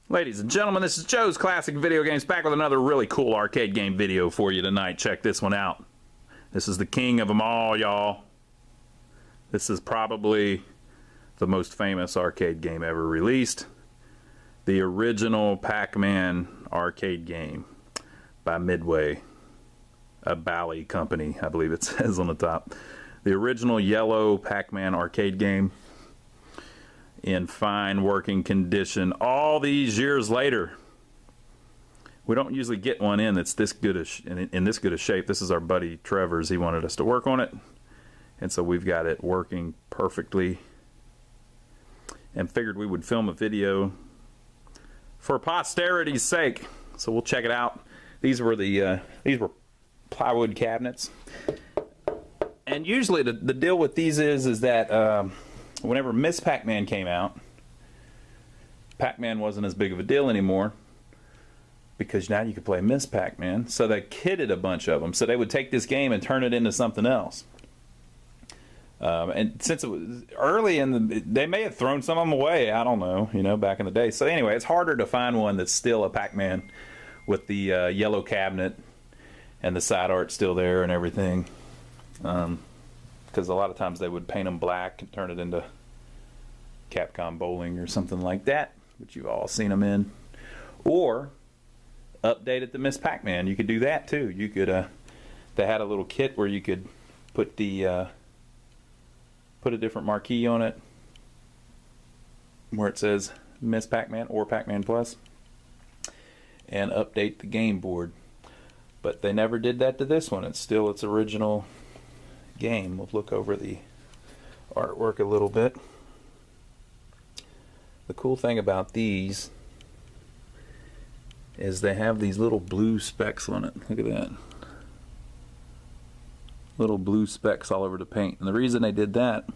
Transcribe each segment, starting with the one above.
Ladies and gentlemen, this is Joe's Classic Video Games, back with another really cool arcade game video for you tonight. Check this one out. This is the king of them all, y'all. This is probably the most famous arcade game ever released. The original Pac-Man arcade game by Midway, a Bally company, I believe it says on the top. The original yellow Pac-Man arcade game, in fine working condition all these years later. We don't usually get one in that's this good in this good a shape. This is our buddy Trevor's. He wanted us to work on it, and so we've got it working perfectly, and figured we would film a video for posterity's sake. So we'll check it out. These were plywood cabinets, and usually the deal with these is that whenever Miss Pac-Man came out, Pac-Man wasn't as big of a deal anymore, because now you could play Miss Pac-Man. So they kitted a bunch of them. So they would take this game and turn it into something else. And since it was early they may have thrown some of them away. I don't know, back in the day. So anyway, it's harder to find one that's still a Pac-Man with the yellow cabinet and the side art still there and everything. Because a lot of times they would paint them black and turn it into Capcom Bowling or something like that, which you've all seen them in. Or update it to Miss Pac-Man. You could do that too. You could they had a little kit where you could put the put a different marquee on it where it says Miss Pac-Man or Pac-Man Plus, and update the game board. But they never did that to this one. It's still its original game. We'll look over the artwork a little bit. The cool thing about these is they have these little blue specks on it. Look at that. Little blue specks all over the paint. And the reason they did that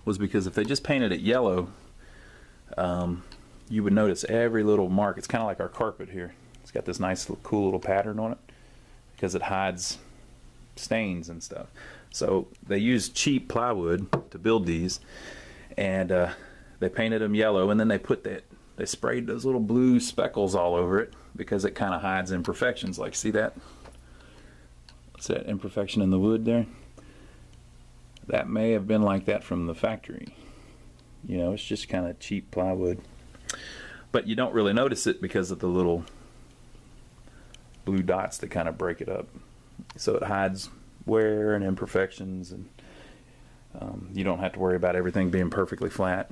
was because if they just painted it yellow, you would notice every little mark. It's kind of like our carpet here. It's got this nice cool little pattern on it because it hides stains and stuff. So they used cheap plywood to build these, and they painted them yellow, and then they sprayed those little blue speckles all over it because it kind of hides imperfections. Like, see that? What's that imperfection in the wood there? That may have been like that from the factory. It's just kind of cheap plywood. But you don't really notice it because of the little blue dots that kind of break it up. So it hides wear and imperfections, and you don't have to worry about everything being perfectly flat.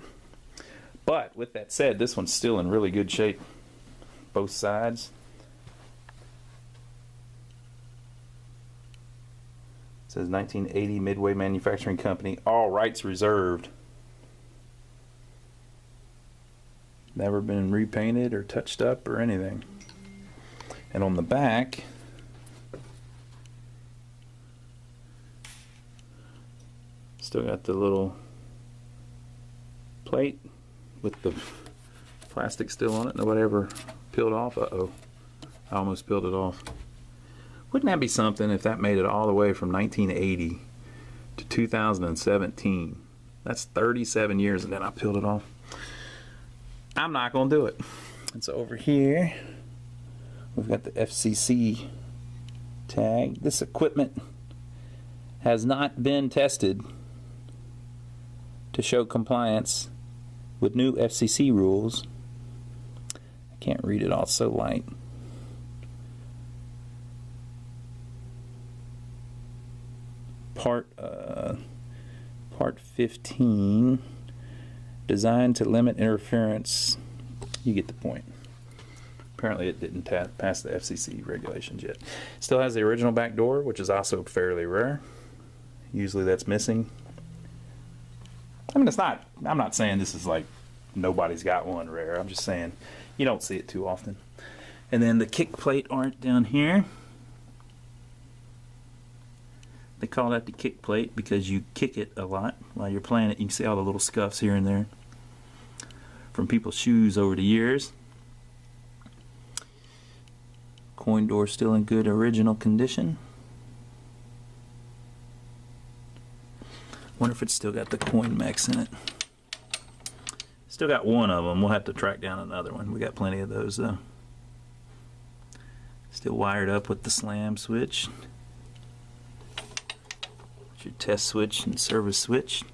But with that said, this one's still in really good shape, both sides. It says 1980 Midway Manufacturing Company, all rights reserved. Never been repainted or touched up or anything. And on the back, still got the little plate with the plastic still on it. Nobody ever peeled off. Uh-oh. I almost peeled it off. Wouldn't that be something if that made it all the way from 1980 to 2017? That's 37 years, and then I peeled it off. I'm not going to do it. And so over here, we've got the FCC tag. This equipment has not been tested to show compliance with new FCC rules. I can't read it all, it's so light. Part 15, designed to limit interference. You get the point. Apparently it didn't pass the FCC regulations yet. Still has the original back door, which is also fairly rare. Usually that's missing. I mean, I'm not saying this is like nobody's got one rare. I'm just saying you don't see it too often. And then the kick plate art down here. They call that the kick plate because you kick it a lot while you're playing it. You can see all the little scuffs here and there from people's shoes over the years. Coin door still in good original condition. Wonder if it's still got the coin mechs in it. Still got one of them. We'll have to track down another one. We got plenty of those though. Still wired up with the slam switch. Your test switch and service switch.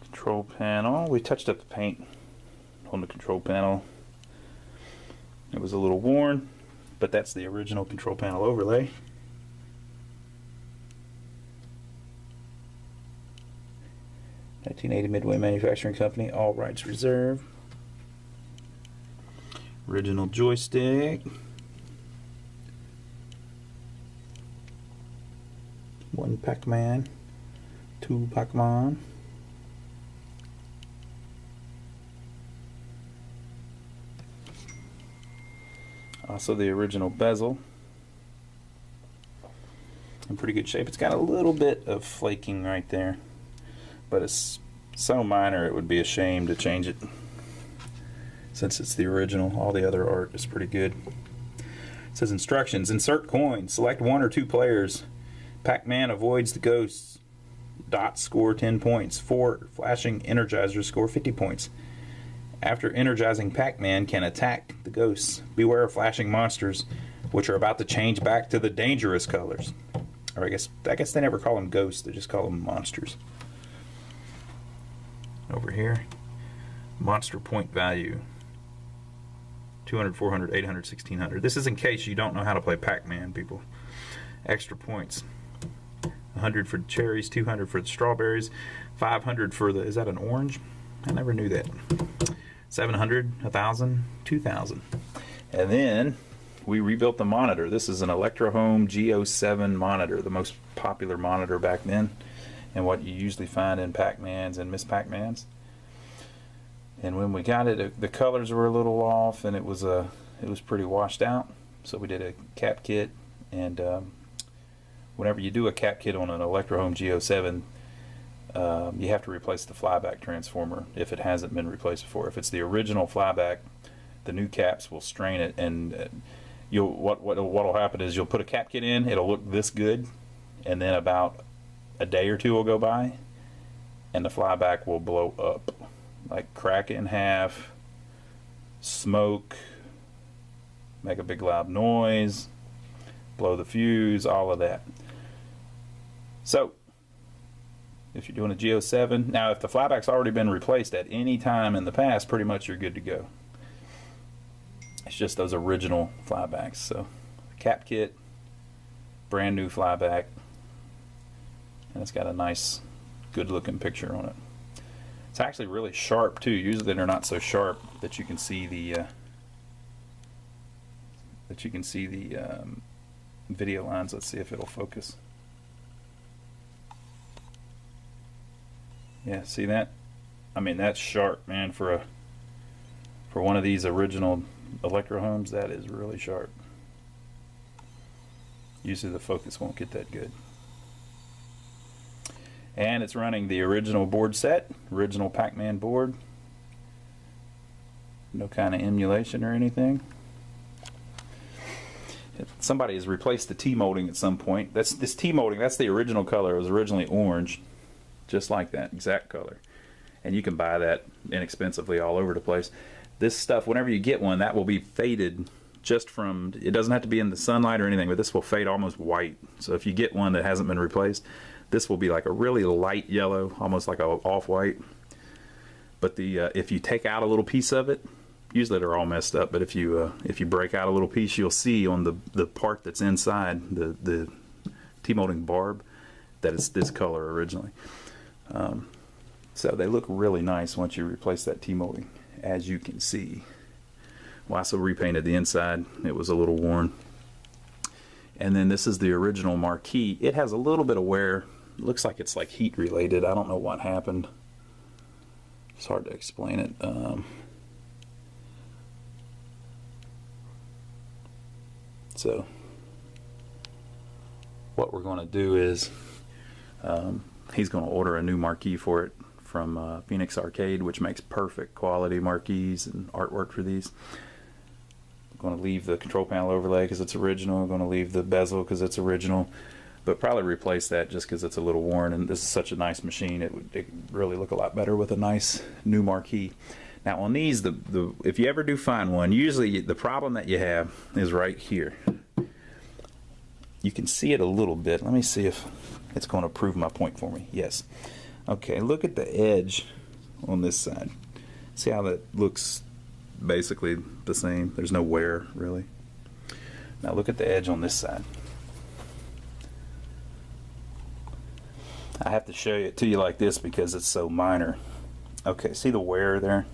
Control panel. We touched up the paint on the control panel. It was a little worn, but that's the original control panel overlay. (1980) Midway Manufacturing Company, all rights reserved. Original joystick. One Pac-Man, two Pac-Man. Also the original bezel. In pretty good shape. It's got a little bit of flaking right there, but it's so minor it would be a shame to change it since it's the original. All the other art is pretty good. It says instructions: insert coin, select one or two players. Pac-Man avoids the ghosts. Dots score 10 points. 4 flashing energizers score 50 points. After energizing, Pac-Man can attack the ghosts. Beware of flashing monsters, which are about to change back to the dangerous colors. Or I guess they never call them ghosts, they just call them monsters. Over here, monster point value 200, 400, 800, 1600. This is in case you don't know how to play Pac-Man, people. Extra points: 100 for the cherries, 200 for the strawberries, 500 for the, is that an orange? I never knew that. 700, 1,000, 2,000. And then we rebuilt the monitor. This is an Electrohome G07 monitor, the most popular monitor back then, and what you usually find in Pac-Mans and Miss Pac-Mans. And when we got it, the colors were a little off, and it was pretty washed out. So we did a cap kit, and whenever you do a cap kit on an Electrohome G07, you have to replace the flyback transformer if it hasn't been replaced before. If it's the original flyback, the new caps will strain it, and what'll happen is you'll put a cap kit in, it'll look this good, and then about a day or two will go by, and the flyback will blow up, like crack it in half, smoke, make a big loud noise, blow the fuse, all of that. So if you're doing a G07, now if the flyback's already been replaced at any time in the past, pretty much you're good to go. It's just those original flybacks. So cap kit, brand new flyback, and it's got a nice good looking picture on it. It's actually really sharp too. Usually they're not so sharp that you can see the video lines. Let's see if it'll focus. Yeah, see that? I mean, that's sharp, man. For one of these original Electrohomes, that is really sharp. Usually the focus won't get that good. And it's running the original board set, original Pac-Man board. No kind of emulation or anything. Somebody has replaced the T-molding at some point. This T-molding, that's the original color. It was originally orange, just like that, exact color. And you can buy that inexpensively all over the place. This stuff, whenever you get one, that will be faded just from, it doesn't have to be in the sunlight or anything, but this will fade almost white. So if you get one that hasn't been replaced, this will be like a really light yellow, almost like a off-white. But if you take out a little piece of it, usually they're all messed up, but if you break out a little piece, you'll see on the part that's inside the T-molding barb that it's this color originally. So they look really nice once you replace that T-molding, as you can see. Well, I also repainted the inside. It was a little worn. And then this is the original marquee. It has a little bit of wear. It looks like it's like heat related. I don't know what happened. It's hard to explain it. So what we're going to do is he's going to order a new marquee for it from Phoenix Arcade, which makes perfect quality marquees and artwork for these. going to leave the control panel overlay because it's original. I'm going to leave the bezel because it's original, but probably replace that just because it's a little worn. And this is such a nice machine; it would really look a lot better with a nice new marquee. Now on these, if you ever do find one, usually the problem that you have is right here. You can see it a little bit. Let me see if it's going to prove my point for me. Yes. Okay, look at the edge on this side. See how that looks basically the same? There's no wear, really. Now look at the edge on this side. I have to show it to you like this because it's so minor. Okay, see the wear there?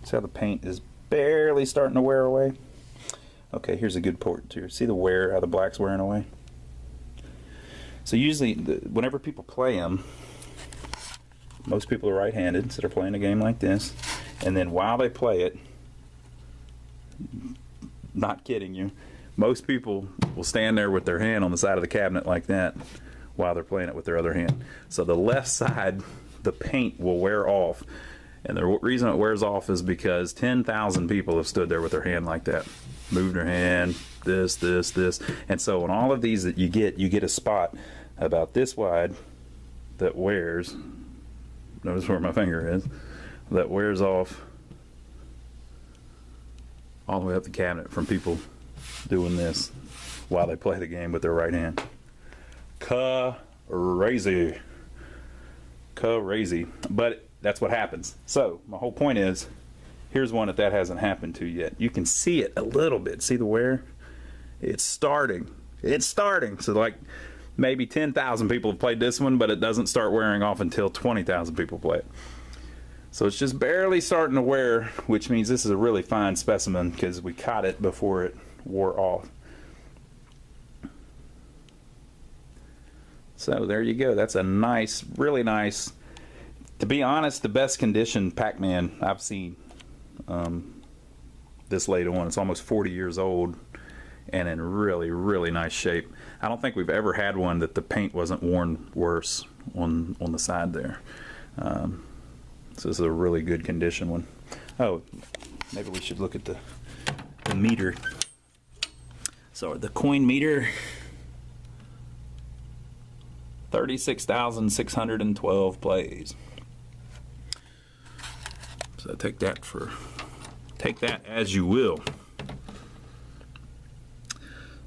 See how the paint is barely starting to wear away? Okay, here's a good port too. See the wear, how the black's wearing away? So usually, whenever people play them, most people are right-handed, so they're playing a game like this, and then while they play it, not kidding you, most people will stand there with their hand on the side of the cabinet like that while they're playing it with their other hand. So the left side, the paint will wear off, and the reason it wears off is because 10,000 people have stood there with their hand like that, moved their hand, this, and so on all of these that you get a spot about this wide that wears. Notice where my finger is. That wears off all the way up the cabinet from people doing this while they play the game with their right hand. Crazy. But that's what happens. So my whole point is, here's one that hasn't happened to yet. You can see it a little bit. See the wear? It's starting. So like maybe 10,000 people have played this one, but it doesn't start wearing off until 20,000 people play it. So it's just barely starting to wear, which means this is a really fine specimen because we caught it before it wore off. So there you go. That's a nice, really nice, to be honest, the best condition Pac-Man I've seen this late on. It's almost 40 years old and in really, really nice shape. I don't think we've ever had one that the paint wasn't worn worse on the side there. So this is a really good condition one. Oh, maybe we should look at the meter. So the coin meter, 36,612 plays. So take that as you will.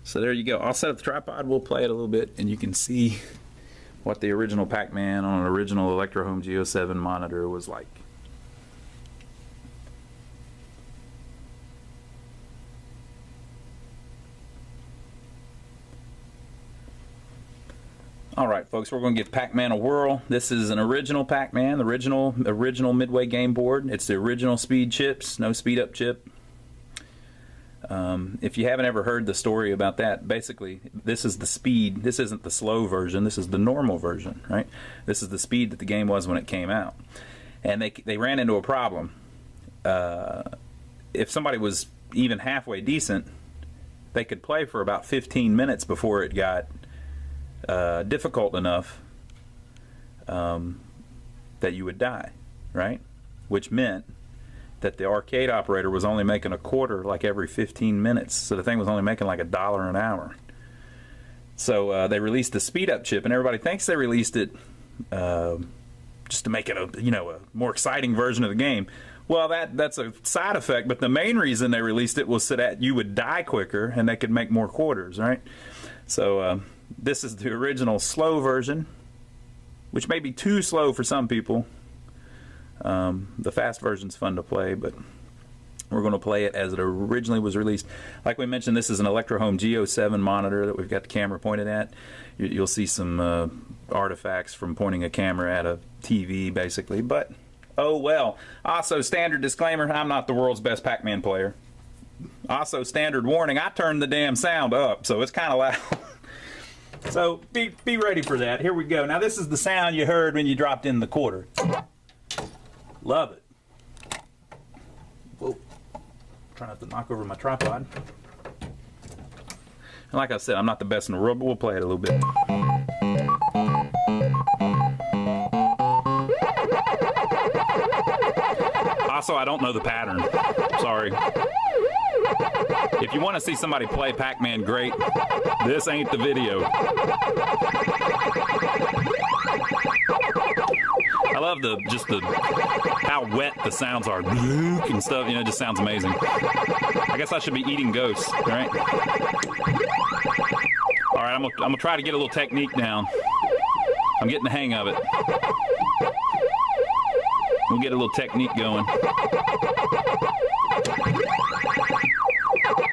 So there you go. I'll set up the tripod, we'll play it a little bit, and you can see what the original Pac-Man on an original Electro Home G07 monitor was like. Alright folks, we're going to give Pac-Man a whirl. This is an original Pac-Man, the original Midway game board. It's the original speed chips, no speed up chip. If you haven't ever heard the story about that, basically this is the speed. This isn't the slow version, this is the normal version, right? This is the speed that the game was when it came out. And they ran into a problem. If somebody was even halfway decent, they could play for about 15 minutes before it got difficult enough that you would die, right? Which meant that the arcade operator was only making a quarter like every 15 minutes. So the thing was only making like $1 an hour. So they released the speed up chip, and everybody thinks they released it just to make it a more exciting version of the game. Well, that's a side effect, but the main reason they released it was so that you would die quicker and they could make more quarters, right? So this is the original slow version, which may be too slow for some people. The fast version's fun to play, but we're going to play it as it originally was released. Like we mentioned, this is an Electro Home G07 monitor that we've got the camera pointed at. You'll see some artifacts from pointing a camera at a TV, basically, but oh well. Also, standard disclaimer, I'm not the world's best Pac-Man player. Also, standard warning, I turned the damn sound up, so it's kind of loud. So be ready for that. Here we go. Now this is the sound you heard when you dropped in the quarter. Love it. Whoa. Try not to knock over my tripod. And like I said, I'm not the best in the world, but we'll play it a little bit. Also, I don't know the pattern. Sorry. If you want to see somebody play Pac-Man great, this ain't the video. I love how wet the sounds are, and stuff. You know, it just sounds amazing. I guess I should be eating ghosts, right? All right, I'm gonna try to get a little technique down. I'm getting the hang of it. We'll get a little technique going.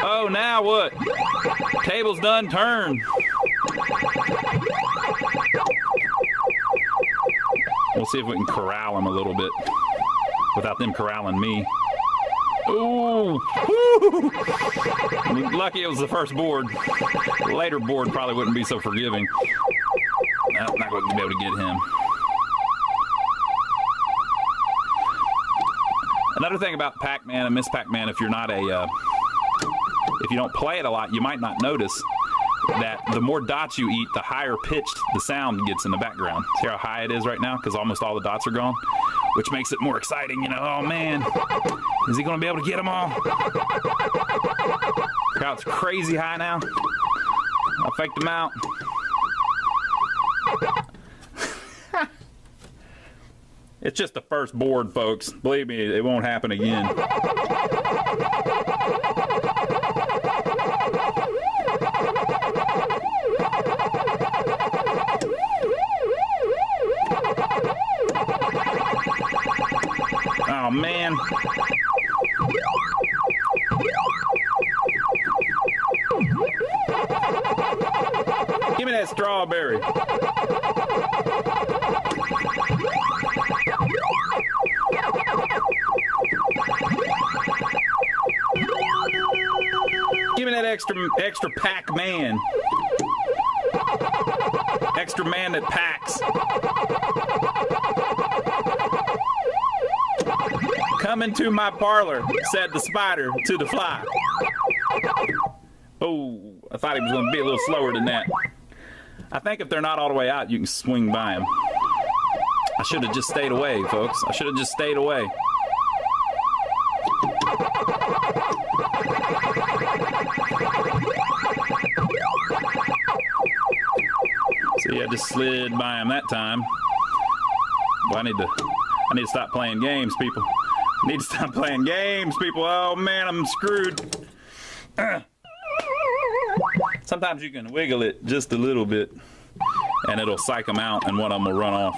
Oh, now what? Table's done turned. We'll see if we can corral them a little bit without them corralling me. Ooh! Woo! Lucky it was the first board. The later board probably wouldn't be so forgiving. I'm not going to be able to get him. Another thing about Pac-Man and Miss Pac-Man, if you're not if you don't play it a lot, you might not notice that the more dots you eat, the higher pitched the sound gets in the background. See how high it is right now? Because almost all the dots are gone, which makes it more exciting. You know, oh man, is he going to be able to get them all? Crowd's crazy high now. I'll fake them out. It's just the first board, folks. Believe me, it won't happen again. Oh, man. Give me that strawberry. Give me that extra Pac-Man. Extra man that packs. Come into my parlor, said the spider to the fly. Oh, I thought he was going to be a little slower than that. I think if they're not all the way out, you can swing by them. I should have just stayed away, folks. I should have just stayed away. See, I just slid by him that time. Well, I need to stop playing games, people. I need to stop playing games, people. Oh man, I'm screwed. Sometimes you can wiggle it just a little bit, and it'll psych them out, and one of them will run off.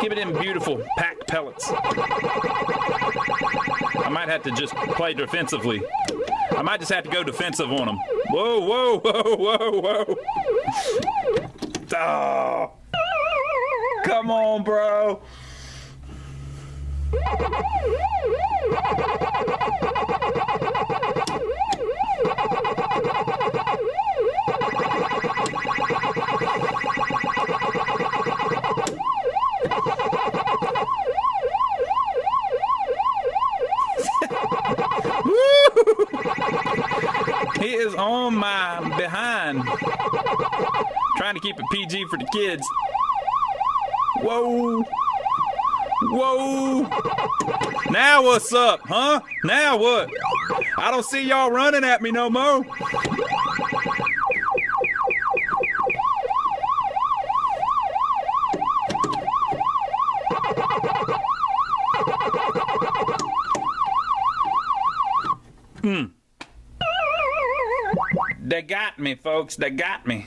Give it them beautiful packed pellets. I might have to just play defensively. I might just have to go defensive on them. Whoa, whoa, whoa, whoa, whoa. Oh. Come on, bro. He is on my behind. Trying to keep it PG for the kids. Whoa. Whoa. Now what's up, huh? Now what? I don't see y'all running at me no more. They got me, folks. They got me.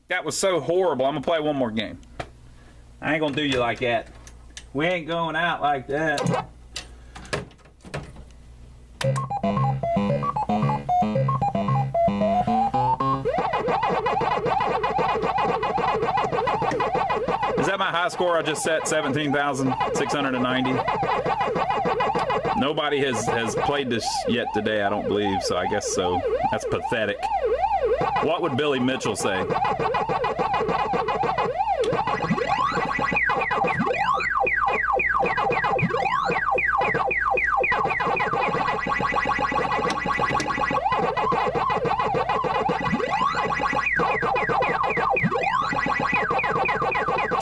That was so horrible. I'm going to play one more game. I ain't going to do you like that. We ain't going out like that. Is that my high score I just set, 17,690. Nobody has played this yet today, I don't believe, so I guess so. That's pathetic. What would Billy Mitchell say?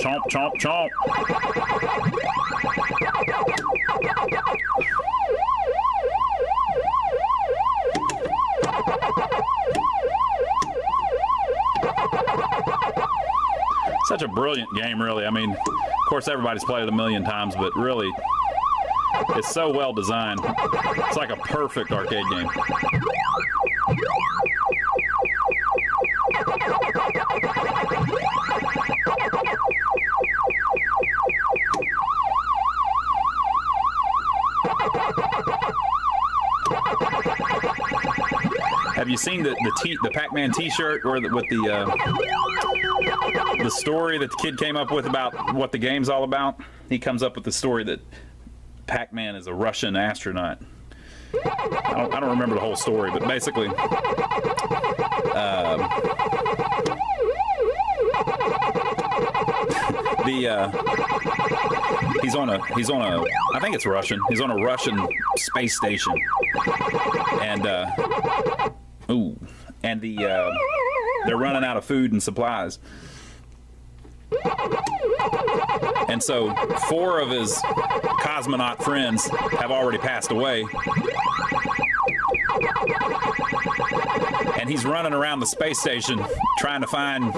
Chomp, chomp, chomp. Such a brilliant game, really. I mean, of course, everybody's played it a million times, but really, it's so well designed. It's like a perfect arcade game. Have you seen the Pac-Man T-shirt with the story that the kid came up with about what the game's all about? He comes up with the story that Pac-Man is a Russian astronaut. I don't remember the whole story, but basically, he's on a I think it's Russian. He's on a Russian space station, and they're running out of food and supplies. And so 4 of his cosmonaut friends have already passed away. And he's running around the space station trying to find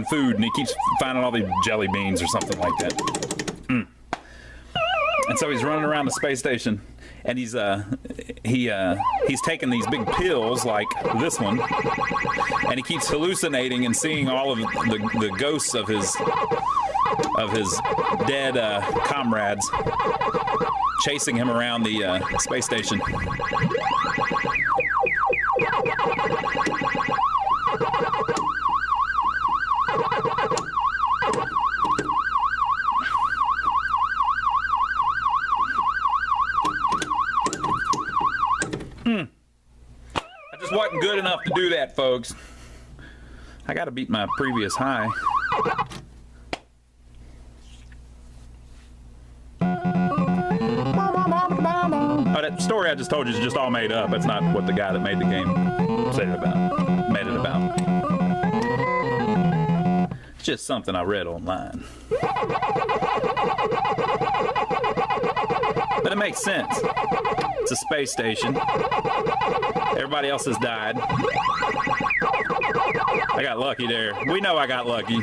food, and he keeps finding all these jelly beans or something like that. And so he's running around the space station, and he's taking these big pills like this one, and he keeps hallucinating and seeing all of the ghosts of his dead comrades chasing him around the space station. I just wasn't good enough to do that, folks. I got to beat my previous high. Oh, that story I just told you is just all made up. That's not what the guy that made the game said it about. Made it about. It's just something I read online. But it makes sense. It's a space station. Everybody else has died. I got lucky there. We know I got lucky.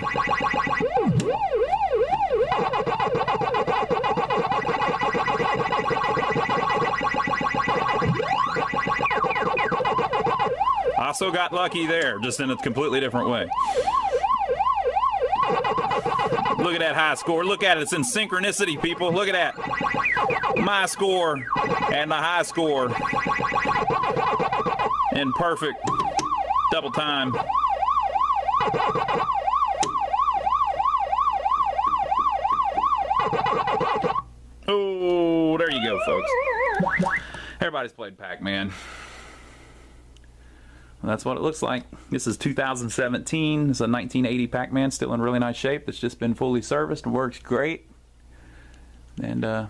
I also got lucky there, just in a completely different way. Look at that high score. Look at it. It's in synchronicity, people. Look at that. My score and the high score in perfect double time. Oh, there you go, folks. Everybody's played Pac-Man. Well, that's what it looks like. This is 2017. It's a 1980 Pac-Man, still in really nice shape. It's just been fully serviced and works great. And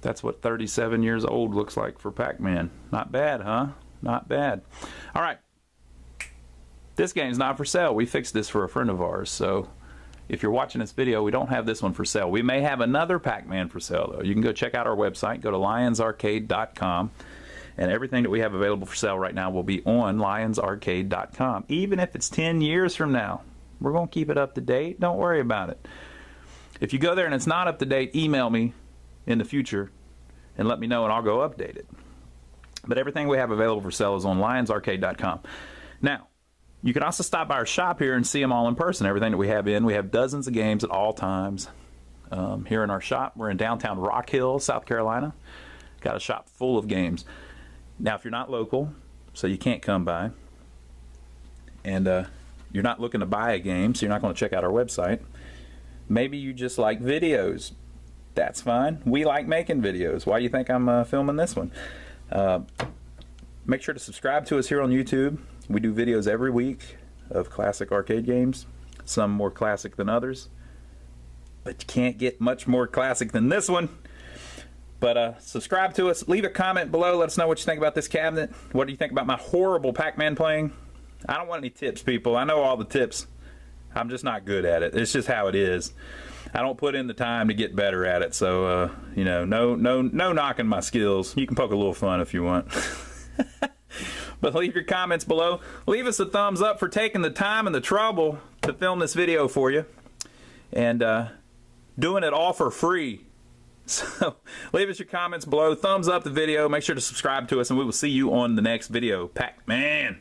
that's what 37 years old looks like for Pac-Man. Not bad, huh? Not bad. All right. This game's not for sale. We fixed this for a friend of ours, so if you're watching this video, we don't have this one for sale. We may have another Pac-Man for sale, though. You can go check out our website. Go to lionsarcade.com. And everything that we have available for sale right now will be on lionsarcade.com. Even if it's 10 years from now, we're going to keep it up to date. Don't worry about it. If you go there and it's not up to date, email me in the future and let me know, and I'll go update it. But everything we have available for sale is on lionsarcade.com. Now, you can also stop by our shop here and see them all in person. Everything that we have in. We have dozens of games at all times here in our shop. We're in downtown Rock Hill, South Carolina. Got a shop full of games. Now, if you're not local, so you can't come by. And you're not looking to buy a game, so you're not going to check out our website. Maybe you just like videos. That's fine. We like making videos. Why do you think I'm filming this one? Make sure to subscribe to us here on YouTube. We do videos every week of classic arcade games, some more classic than others, but you can't get much more classic than this one. But subscribe to us. Leave a comment below. Let us know what you think about this cabinet. What do you think about my horrible Pac-Man playing? I don't want any tips, people. I know all the tips. I'm just not good at it. It's just how it is. I don't put in the time to get better at it. So, you know, no knocking my skills. You can poke a little fun if you want. But leave your comments below. Leave us a thumbs up for taking the time and the trouble to film this video for you. And doing it all for free. So leave us your comments below. Thumbs up the video. Make sure to subscribe to us, and we will see you on the next video. Pac-Man.